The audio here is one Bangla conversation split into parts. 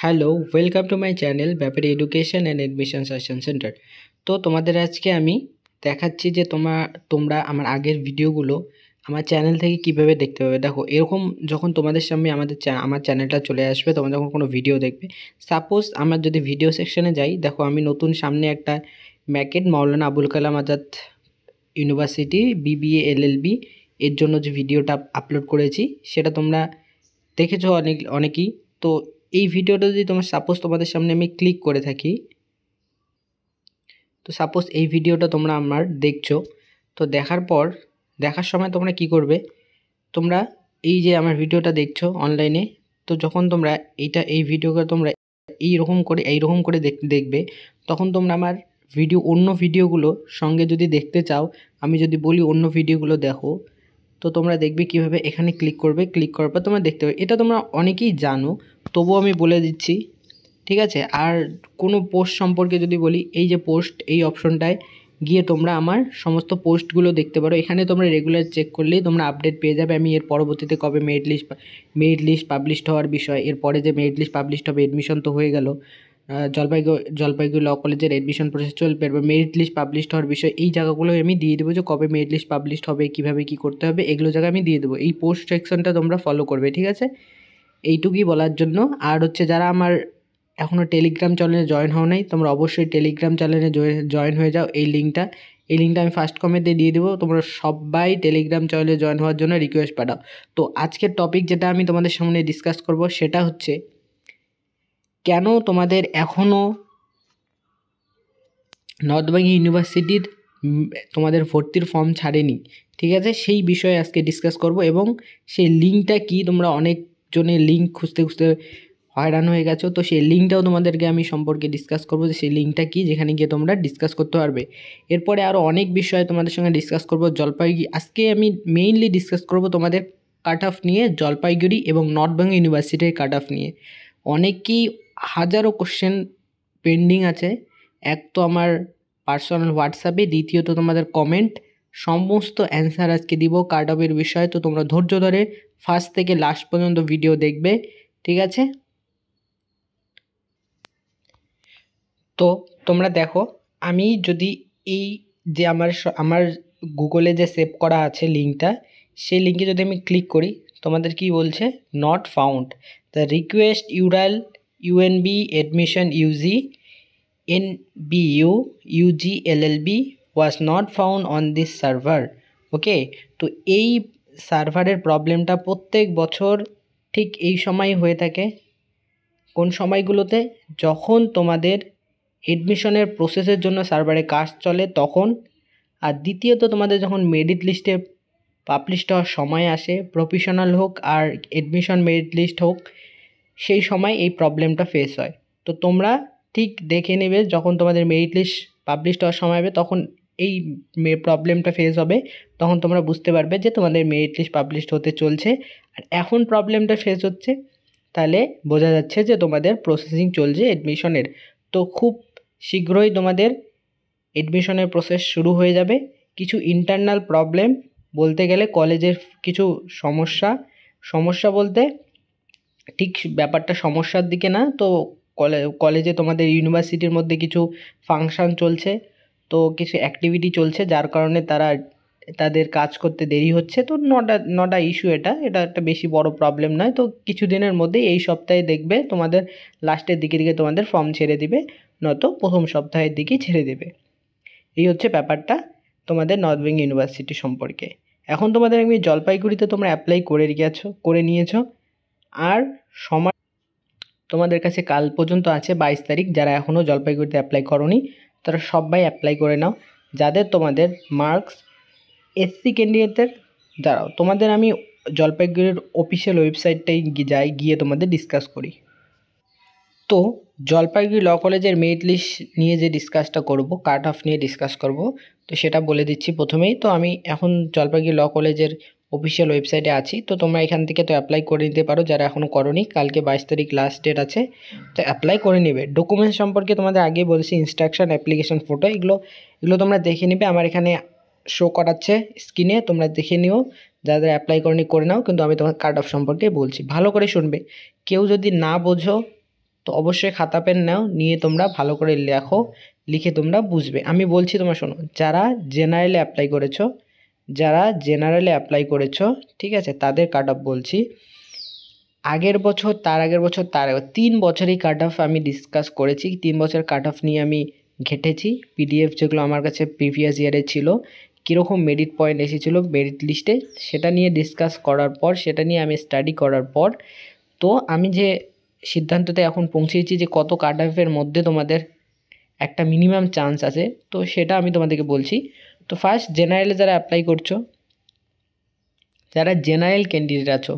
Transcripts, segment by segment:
Hello, welcome to my channel ব্যাপারে education and admission suggestion centre. তো তোমাদের আজকে আমি দেখাচ্ছি যে তোমরা আমার আগের ভিডিওগুলো আমার চ্যানেল থেকে কিভাবে দেখতে পাবে। দেখো, এরকম যখন তোমাদের সামনে আমার চ্যানেলটা চলে আসবে, তোমরা যখন কোনো ভিডিও দেখবে, সাপোজ আমার যদি ভিডিও সেকশনে যাই, দেখো আমি নতুন সামনে একটা Mackett Maulana Abul Kalam Azad university BBA LLB এর জন্য যে ভিডিওটা আপলোড করেছি, সেটা তোমরা দেখেছো অনেকেই। তো এই ভিডিওটা যদি তোমাদের সামনে আমি ক্লিক করে থাকি, তো সাপোজ এই ভিডিওটা তোমরা আমার দেখছো। তো দেখার সময় তোমরা কি করবে, তোমরা এই যে আমার ভিডিওটা দেখছো অনলাইনে, তো যখন তোমরা এই ভিডিওটা তোমরা এইরকম করে দেখবে, তখন তোমরা আমার অন্য ভিডিওগুলো সঙ্গে যদি দেখতে চাও, আমি যদি বলি অন্য ভিডিওগুলো দেখো, তো তোমরা দেখবে কিভাবে। এখানে ক্লিক করবে, ক্লিক করার পর তোমরা দেখতে পাবে। এটা তোমরা অনেকেই জানো, তবুও আমি বলে দিচ্ছি, ঠিক আছে। আর কোনো পোস্ট সম্পর্কে যদি বলি, এই যে পোস্ট, এই অপশনটায় গিয়ে তোমরা আমার সমস্ত পোস্টগুলো দেখতে পারো। এখানে তোমরা রেগুলার চেক করলেই তোমরা আপডেট পেয়ে যাবে। আমি এর পরবর্তীতে কবে মেরিট লিস্ট পাবলিশড হওয়ার বিষয়, এরপরে যে মেরিট লিস্ট পাবলিশড হবে, এডমিশন তো হয়ে গেল, জলপাইগুড়ি ল কলেজের এডমিশন প্রসেস চলবে, এবার মেরিট লিস্ট পাবলিশড হওয়ার বিষয়, এই জায়গাগুলো আমি দিয়ে দেবো যে কবে মেরিট লিস্ট পাবলিশড হবে, কীভাবে কী করতে হবে, এগুলো জায়গা আমি দিয়ে দেবো। এই পোস্ট সেকশনটা তোমরা ফলো করবে, ঠিক আছে। এইটুকুই বলার জন্য। আর হচ্ছে, যারা আমার এখনও টেলিগ্রাম চ্যানেলে জয়েন হও নাই, তোমরা অবশ্যই টেলিগ্রাম চ্যানেলে জয়েন হয়ে যাও। এই লিঙ্কটা আমি ফার্স্ট কমেন্টে দিয়ে দেবো। তোমরা সবাই টেলিগ্রাম চ্যানেলে জয়েন হওয়ার জন্য রিকোয়েস্ট পাঠাও। তো আজকের টপিক যেটা আমি তোমাদের সামনে ডিসকাস করব, সেটা হচ্ছে কেন তোমাদের এখনও নর্থ বেঙ্গল ইউনিভার্সিটির তোমাদের ভর্তির ফর্ম ছাড়েনি, ঠিক আছে। সেই বিষয়ে আজকে ডিসকাস করব, এবং সেই লিঙ্কটা কি, তোমরা অনেকজনের লিঙ্ক খুঁজতে খুঁজতে হয়রান হয়ে গেছো। তো সেই লিঙ্কটাও তোমাদেরকে আমি সম্পর্কে ডিসকাস করবো, যে সেই লিঙ্কটা কী, যেখানে গিয়ে তোমরা ডিসকাস করতে পারবে। এরপরে আরও অনেক বিষয় তোমাদের সঙ্গে ডিসকাস করবো। আজকে আমি মেইনলি ডিসকাস করব তোমাদের কাট অফ নিয়ে, জলপাইগুড়ি এবং নর্থ বেঙ্গল ইউনিভার্সিটির কাট অফ নিয়ে। অনেকেই হাজারো কোশ্চেন পেন্ডিং আছে। এক তো আমার পার্সোনাল হোয়াটসঅ্যাপে, দ্বিতীয়ত তোমাদের কমেন্ট, সমস্ত অ্যান্সার আজকে দিব কাট অফের বিষয়ে। তো তোমরা ধৈর্য ধরে ফার্স্ট থেকে লাস্ট পর্যন্ত ভিডিও দেখবে, ঠিক আছে। তো তোমরা দেখো, আমি যদি এই যে আমার গুগলে যে সেভ করা আছে লিঙ্কটা, সেই লিঙ্কে যদি আমি ক্লিক করি, তোমাদের কি বলছে, not found the request URL UNB admission UG NBU UG LLB was not found on this server. Okay, তো এই সার্ভারের প্রবলেমটা প্রত্যেক বছর ঠিক এই সময় হয়ে থাকে। কোন সময়গুলোতে? যখন তোমাদের এডমিশনের প্রসেসের জন্য সার্ভারে কাজ চলে তখন। আর দ্বিতীয়ত, তোমাদের যখন মেরিট লিস্টে পাবলিশড হওয়ার সময় আসে, প্রফেশনাল হোক আর এডমিশন মেরিট লিস্ট হোক, সেই সময় এই প্রবলেমটা ফেস হয়। তো তোমরা ঠিক দেখে নেবে, যখন তোমাদের মেরিট লিস্ট পাবলিশড হওয়ার সময় হবে, তখন এই প্রবলেমটা ফেস হবে। তখন তোমরা বুঝতে পারবে যে তোমাদের মেরিট লিস্ট পাবলিশড হতে চলছে। আর এখন প্রবলেমটা ফেস হচ্ছে, তাহলে বোঝা যাচ্ছে যে তোমাদের প্রসেসিং চলছে এডমিশনের। তো খুব শীঘ্রই তোমাদের এডমিশনের প্রসেস শুরু হয়ে যাবে। কিছু ইন্টারনাল প্রবলেম, বলতে গেলে কলেজের কিছু সমস্যা বলতে ঠিক ব্যাপারটা সমস্যার দিকে না, তো কলেজে তোমাদের ইউনিভার্সিটির মধ্যে কিছু ফাংশন চলছে, তো কিছু অ্যাক্টিভিটি চলছে, যার কারণে তাদের কাজ করতে দেরি হচ্ছে। তো নট আ ইস্যু, এটা একটা বেশি বড় প্রবলেম নয়। তো কিছু দিনের মধ্যেই, এই সপ্তাহে দেখবে তোমাদের লাস্টের দিকে তোমাদের ফর্ম ছেড়ে দিবে, নয়তো প্রথম সপ্তাহের দিকেই ছেড়ে দেবে। এই হচ্ছে ব্যাপারটা তোমাদের নর্থ বেঙ্গল ইউনিভার্সিটি সম্পর্কে। এখন তোমাদের আমি জলপাইগুড়িতে তোমরা অ্যাপ্লাই করে নিয়েছো। আর সময় তোমাদের কাছে কাল পর্যন্ত আছে, 22 তারিখ। যারা এখনও জলপাইগুড়িতে অ্যাপ্লাই করোনি, তারা সবাই অ্যাপ্লাই করে নাও। যাদের তোমাদের মার্কস এসসি ক্যান্ডিডেটদের দাঁড়াও, তোমাদের আমি জলপাইগুড়ির অফিসিয়াল ওয়েবসাইটটাই গিয়ে তোমাদের ডিসকাস করি। তো জলপাইগুড়ি ল কলেজের মেরিট লিস্ট নিয়ে যে ডিসকাসটা করব, কাট অফ নিয়ে ডিসকাস করব, তো সেটা বলে দিচ্ছি প্রথমেই। তো আমি এখন জলপাইগুড়ি ল কলেজের অফিসিয়াল ওয়েবসাইটে আছি। তো তোমরা এখান থেকে তো অ্যাপ্লাই করে নিতে পারো, যারা এখনও করোনি। কালকে 22 তারিখ লাস্ট ডেট আছে, তো অ্যাপ্লাই করে নেবে। ডকুমেন্টস সম্পর্কে তোমাদের আগে বলছি, ইনস্ট্রাকশন, অ্যাপ্লিকেশন, ফটো, এগুলো তোমরা দেখে নেবে। আমার এখানে শো করাচ্ছে স্ক্রিনে, তোমরা দেখে নিও। যাদের অ্যাপ্লাই করনি করে নাও। কিন্তু আমি তোমার কাট অফ সম্পর্কে বলছি, ভালো করে শুনবে। কেউ যদি না বোঝো, তো অবশ্যই খাতা পেন নাও, নিয়ে তোমরা ভালো করে লেখো, লিখে তোমরা বুঝবে। আমি বলছি তোমরা শোনো, যারা জেনারেলে অ্যাপ্লাই করেছো, ঠিক আছে, তাদের কাট অফ বলছি। আগের বছর, তার আগের বছর, 3 বছরই কাট অফ আমি ডিসকাস করেছি। 3 বছর কাট অফ নিয়ে আমি ঘেটেছি, পিডিএফ যেগুলো আমার কাছে প্রিভিয়াস ইয়ারে ছিল, কীরকম মেরিট পয়েন্ট এসেছিলো মেরিট লিস্টে, সেটা নিয়ে ডিসকাস করার পর, সেটা নিয়ে আমি স্টাডি করার পর, তো আমি যে সিদ্ধান্ততে এখন পৌঁছেছি যে কত কাট অফের মধ্যে তোমাদের একটা মিনিমাম চান্স আছে, তো সেটা আমি তোমাদেরকে বলছি। তো ফার্স্ট, জেনারেলে যারা অ্যাপ্লাই করছো, যারা জেনারেল ক্যান্ডিডেট আছো,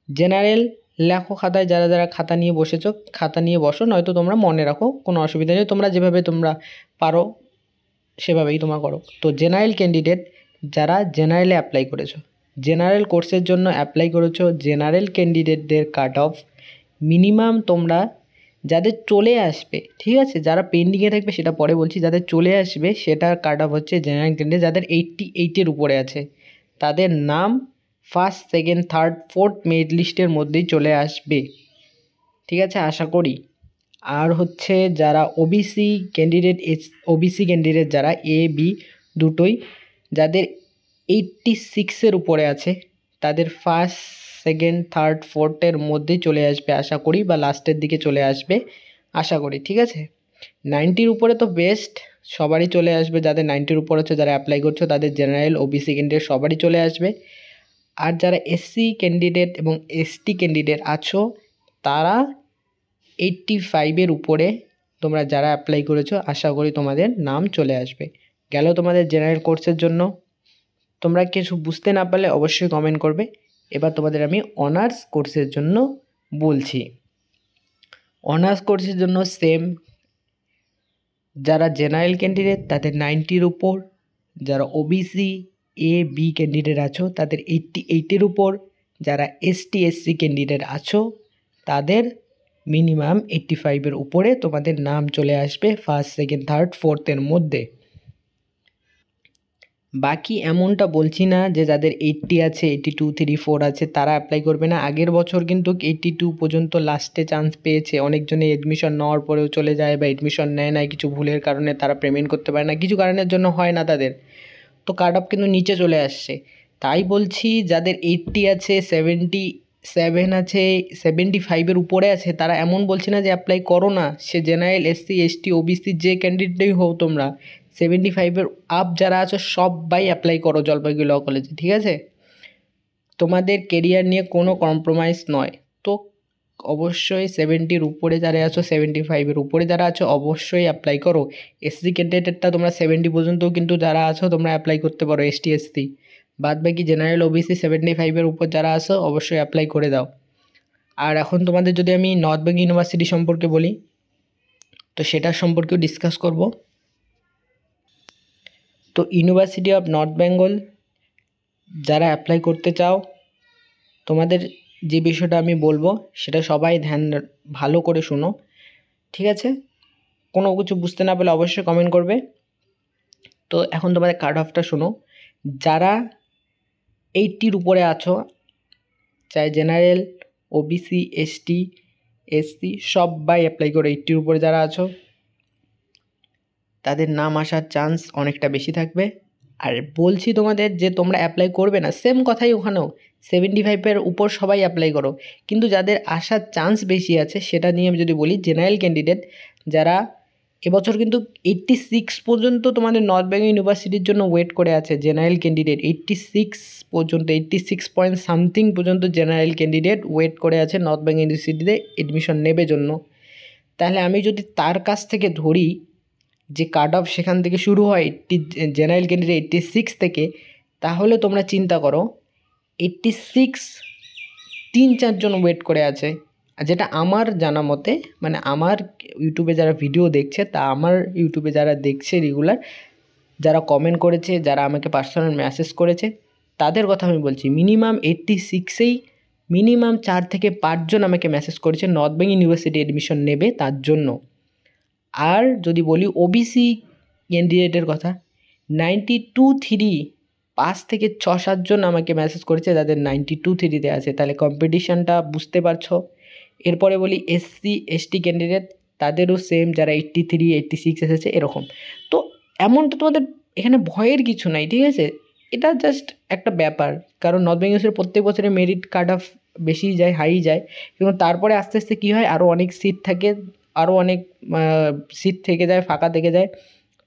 জেনারেল লেখো খাতায়, যারা যারা খাতা নিয়ে বসেছো খাতা নিয়ে বসো, নয়তো তোমরা মনে রাখো, কোনো অসুবিধা নেই, তোমরা যেভাবে তোমরা পারো সেভাবেই তোমরা করো। তো জেনারেল ক্যান্ডিডেট, যারা জেনারেলে অ্যাপ্লাই করেছো, জেনারেল কোর্সের জন্য অ্যাপ্লাই করেছো, জেনারেল ক্যান্ডিডেটদের কাট অফ মিনিমাম তোমরা, যাদের চলে আসবে, ঠিক আছে, যারা পেন্ডিংয়ে থাকবে সেটা পরে বলছি, যাদের চলে আসবে সেটার কাট অফ হচ্ছে জেনারেল ক্যান্ডিডেট যাদের 88-এর উপরে আছে, তাদের নাম first, second, third, fourth merit লিস্টের মধ্যেই চলে আসবে, ঠিক আছে, আশা করি। আর হচ্ছে যারা ওবিসি ক্যান্ডিডেট, যারা এ বি দুটোই, যাদের 86-এর উপরে আছে, তাদের ফার্স্ট, সেকেন্ড, থার্ড, ফোর্থের মধ্যেই চলে আসবে আশা করি, বা লাস্টের দিকে চলে আসবে আশা করি, ঠিক আছে। 90-র উপরে তো বেস্ট, সবারই চলে আসবে, যাদের 90-র উপর আছে, যারা অ্যাপ্লাই করছো, তাদের জেনারেল, ওবিসি ক্যান্ডিডেট সবারই চলে আসবে। আর যারা এসসি ক্যান্ডিডেট এবং এসটি ক্যান্ডিডেট আছো, তারা 85-এর উপরে তোমরা যারা অ্যাপ্লাই করেছো, আশা করি তোমাদের নাম চলে আসবে। গেল তোমাদের জেনারেল কোর্সের জন্য। তোমরা কিছু বুঝতে না পারলে অবশ্যই কমেন্ট করবে। এবার তোমাদের আমি অনার্স কোর্সের জন্য বলছি। অনার্স কোর্সের জন্য সেম, যারা জেনারেল ক্যান্ডিডেট তাদের 90-র উপর, যারা ওবিসি এ বি ক্যান্ডিডেট আছো তাদের 88-এর উপর, যারা এসটি এসসি ক্যান্ডিডেট আছো তাদের মিনিমাম 85-এর উপরে তোমাদের নাম চলে আসবে ফার্স্ট, সেকেন্ড, থার্ড, ফোর্থের মধ্যে। বাকি এমনটা বলছি না যে যাদের 80 আছে, 82, 3, 4 আছে তারা অ্যাপ্লাই করবে না। আগের বছর কিন্তু 82 পর্যন্ত লাস্টে চান্স পেয়েছে, অনেকজনে এডমিশন নেওয়ার পরেও চলে যায়, বা এডমিশন নেয় না, কিছু ভুলের কারণে তারা পেমেন্ট করতে পারে না, কিছু কারণের জন্য হয় না তাদের, তো কাট অফ কিন্তু নিচে চলে আসছে। তাই বলছি, যাদের 80 আছে, 77 আছে, 75-এর উপরে আছে, তারা এমন বলছি না যে অ্যাপ্লাই করো না, সে জেনারেল, এসসি, এসটি, ওবিসি যে ক্যান্ডিডেটই হও তোমরা, 75-এর আপ যারা আছো সবাই অ্যাপ্লাই করো জলপাইগুড়ি ল কলেজে, ঠিক আছে। তোমাদের কেরিয়ার নিয়ে কোনো কম্প্রোমাইজ নয়। তো অবশ্যই 70-র উপরে যারা আছো, 75-এর উপরে যারা আছো অবশ্যই অ্যাপ্লাই করো। এসসি ক্যান্ডিডেটটা তোমরা 70 পর্যন্ত কিন্তু যারা আছো তোমরা অ্যাপ্লাই করতে পারো, এসটি এসসি, বাদ বাকি জেনারেল, ওবিসি 75-এর উপর যারা আছো অবশ্যই অ্যাপ্লাই করে দাও। আর এখন তোমাদের যদি আমি নর্থ বেঙ্গল ইউনিভার্সিটি সম্পর্কে বলি, তো সেটার সম্পর্কেও ডিসকাস করব। তো ইউনিভার্সিটি অফ নর্থ বেঙ্গল যারা অ্যাপ্লাই করতে চাও, তোমাদের যে বিষয়টা আমি বলবো সেটা সবাই ভালো করে শোনো, ঠিক আছে। কোনো কিছু বুঝতে না পারলে অবশ্যই কমেন্ট করবে। তো এখন তোমাদের কাট অফটা শোনো। যারা 80-র উপরে আছো, চাই জেনারেল, ওবিসি, এসটি, এসসি সবাই অ্যাপ্লাই করো। 80-র উপরে যারা আছো তাদের নাম আসার চান্স অনেকটা বেশি থাকবে। আর বলছি তোমাদের যে তোমরা অ্যাপ্লাই করবে না, সেম কথাই ওখানেও, 75-এর উপর সবাই অ্যাপ্লাই করো, কিন্তু যাদের আসার চান্স বেশি আছে সেটা নিয়ে আমি যদি বলি, জেনারেল ক্যান্ডিডেট যারা এবছর কিন্তু 86 পর্যন্ত তোমাদের নর্থ বেঙ্গল ইউনিভার্সিটির জন্য ওয়েট করে আছে, জেনারেল ক্যান্ডিডেট 86 পর্যন্ত, 86 পয়েন্ট সামথিং পর্যন্ত জেনারেল ক্যান্ডিডেট ওয়েট করে আছে নর্থ বেঙ্গল ইউনিভার্সিটিতে এডমিশন নেবে জন্য। তাহলে আমি যদি তার কাছ থেকে ধরি যে কাট অফ সেখান থেকে শুরু হয় জেনারেল ক্যান্ডিডেট 86 থেকে, তাহলে তোমরা চিন্তা করো 86 3-4 জন ওয়েট করে আছে। আর যেটা আমার জানা মতে, মানে আমার ইউটিউবে যারা ভিডিও দেখছে, তা আমার ইউটিউবে যারা দেখছে রেগুলার, যারা কমেন্ট করেছে, যারা আমাকে পার্সোনাল মেসেজ করেছে, তাদের কথা আমি বলছি, মিনিমাম 86-এই মিনিমাম 4 থেকে 5 জন আমাকে মেসেজ করেছে নর্থ বেঙ্গল ইউনিভার্সিটি এডমিশন নেবে তার জন্য। আর যদি বলি ওবিসি ক্যান্ডিডেটের কথা, 92-3, 5 থেকে 6-7 জন আমাকে মেসেজ করেছে যাদের 92-3-তে আছে। তাহলে কম্পিটিশানটা বুঝতে পারছো, এরপরে বলি এসসি এসটি ক্যান্ডিডেট, তাদেরও সেম, যারা 83 86 এসেছে এরকম। তো এমনটা তোমাদের এখানে ভয়ের কিছু নাই, ঠিক আছে? এটা জাস্ট একটা ব্যাপার, কারণ নর্থ বেঙ্গল প্রত্যেক বছরে মেরিট কাট অফ বেশি যায়, হাই যায়, কিন্তু তারপরে আস্তে আস্তে কী হয়, আরও অনেক সিট থাকে, আরও অনেক সিট থেকে যায়, ফাঁকা থেকে যায়।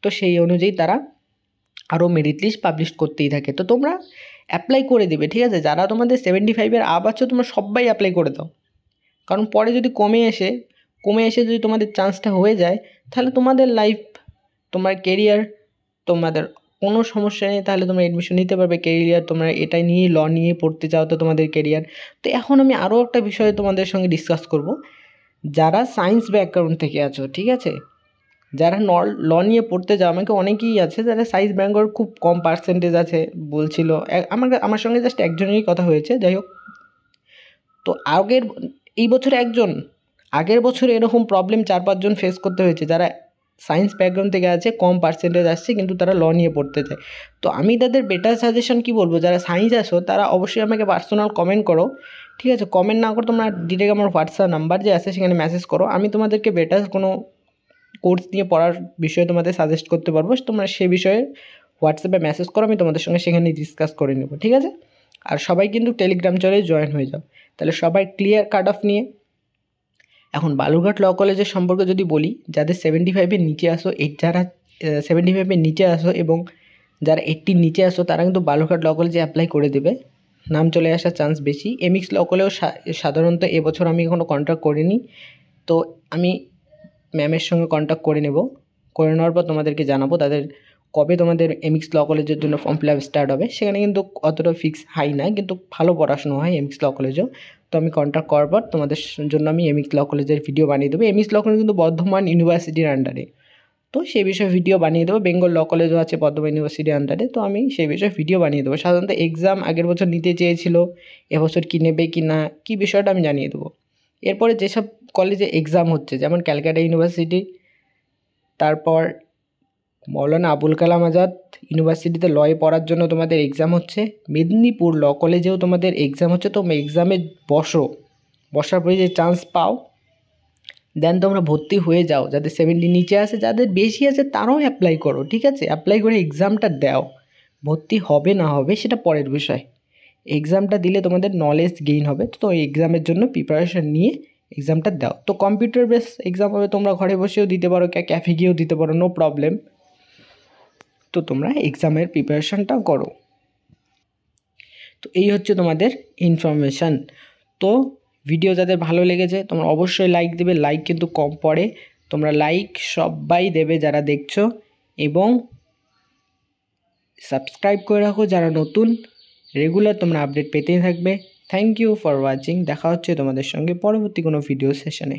তো সেই অনুযায়ী তারা আরও মেরিট লিস্ট পাবলিশ করতেই থাকে। তো তোমরা অ্যাপ্লাই করে দেবে, ঠিক আছে? যারা তোমাদের 75-এর আপ আছো তোমরা সবাই অ্যাপ্লাই করে দাও, কারণ পরে যদি কমে এসে যদি তোমাদের চান্সটা হয়ে যায়, তাহলে তোমাদের লাইফ, তোমার কেরিয়ার, তোমাদের কোনো সমস্যা নেই, তাহলে তোমরা এডমিশন নিতে পারবে। কেরিয়ার তোমরা এটাই নিয়ে ল নিয়ে পড়তে চাও তো তোমাদের কেরিয়ার। তো এখন আমি আরও একটা বিষয়ে তোমাদের সঙ্গে ডিসকাস করব। যারা সায়েন্স ব্যাকগ্রাউন্ড থেকে আছো, ঠিক আছে, যারা ল নিয়ে পড়তে যাও, আমাকে অনেকেই আছে যারা সায়েন্স ব্যাকগ্রাউন্ড, খুব কম পার্সেন্টেজ আছে বলছিল, আমার সঙ্গে জাস্ট একজনেরই কথা হয়েছে, যাই হোক। তো এই বছরে একজন, আগের বছরে এরকম প্রবলেম 4-5 জন ফেস করতে হয়েছে, যারা সায়েন্স ব্যাকগ্রাউন্ড থেকে আছে, কম পার্সেন্টেজ আসছে, কিন্তু তারা ল নিয়ে পড়তে চায়। তো আমি তাদের বেটার সাজেশন কী বলবো, যারা সায়েন্স আসো তারা অবশ্যই আমাকে পার্সোনাল কমেন্ট করো, ঠিক আছে? কমেন্ট না করে তোমরা ডিরেক্ট আমার হোয়াটসঅ্যাপ নাম্বার যে আছে সেখানে মেসেজ করো, আমি তোমাদেরকে বেটার কোনো কোর্স নিয়ে পড়ার বিষয়ে তোমাদের সাজেস্ট করতে পারবো। তোমরা সে বিষয়ে হোয়াটসঅ্যাপে মেসেজ করো, আমি তোমাদের সঙ্গে সেখানে ডিসকাস করে নেবো, ঠিক আছে? আর সবাই কিন্তু টেলিগ্রাম চ্যানেলে জয়েন হয়ে যাও। তাহলে সবাই ক্লিয়ার কাট অফ নিয়ে। এখন বালুরঘাট ল কলেজের সম্পর্কে যদি বলি, যাদের 75-এর নিচে আসো, যারা 75-এর নিচে আসো এবং যারা 80-র নিচে আসো, তারা কিন্তু বালুরঘাট ল কলেজে অ্যাপ্লাই করে দেবে, নাম চলে আসার চান্স বেশি। এমএক্স ল কলেজেও সাধারণত এবছর আমি এখনও কন্ট্যাক্ট করিনি, তো আমি ম্যামের সঙ্গে কন্ট্যাক্ট করে নেওয়ার পর তোমাদেরকে জানাবো তাদের কবে তোমাদের এমএক্স ল কলেজের জন্য ফর্ম ফিল আপ স্টার্ট হবে। সেখানে কিন্তু অতটা ফিক্স হাই না, কিন্তু ভালো পড়াশোনা হয় এমএক্স ল কলেজেও। তো আমি কন্ট্যাক্ট করার পর তোমাদের জন্য আমি এমএক্স ল কলেজের ভিডিও বানিয়ে দেবো। এমএক্স ল কলেজ কিন্তু বর্ধমান ইউনিভার্সিটির আন্ডারে, তো সেই বিষয়ে ভিডিও বানিয়ে দেবো। বেঙ্গল ল কলেজও আছে বর্ধমান ইউনিভার্সিটির আন্ডারে, তো আমি সেই বিষয়ে ভিডিও বানিয়ে দেবো। সাধারণত এক্সাম আগের বছর নিতে চেয়েছিল, এবছর কী নেবে কি না, কী বিষয়টা আমি জানিয়ে দেবো। এরপরে যেসব কলেজে এক্সাম হচ্ছে, যেমন ক্যালকাটা ইউনিভার্সিটি, তারপর মৌলানা আবুল কালাম আজাদ ইউনিভার্সিটিতে লয়ে পড়ার জন্য তোমাদের এক্সাম হচ্ছে, মেদিনীপুর ল কলেজেও তোমাদের এক্সাম হচ্ছে। তো এক্সামে বসার পরে যে চান্স পাও, দেন তোমরা ভর্তি হয়ে যাও। যাদের 70 নিচে আছে, যাদের বেশি আছে তারাও অ্যাপ্লাই করো, ঠিক আছে? অ্যাপ্লাই করে এক্সামটা দাও, ভর্তি হবে না হবে সেটা পরের বিষয়। এক্সামটা দিলে তোমাদের নলেজ গেইন হবে, তো এক্সামের জন্য প্রিপারেশন নিয়ে এক্সামটা দাও। তো কম্পিউটার বেস এক্সাম হবে, তোমরা ঘরে বসেও দিতে পারো, ক্যাফে গিয়েও দিতে পারো, নো প্রবলেম। তো তোমরা এক্সামের প্রিপারেশনটাও করো। তো এই হচ্ছে তোমাদের ইনফরমেশান। তো ভিডিও যাদের ভালো লেগেছে তোমরা অবশ্যই লাইক দেবে, লাইক কিন্তু কম পড়ে, তোমরা লাইক সবাই দেবে যারা দেখছো, এবং সাবস্ক্রাইব করে রাখো যারা নতুন, রেগুলার তোমরা আপডেট পেতেই থাকবে। Thank you for watching. দেখা হচ্ছে তোমাদের সঙ্গে পরবর্তী কোনো ভিডিও সেশনে।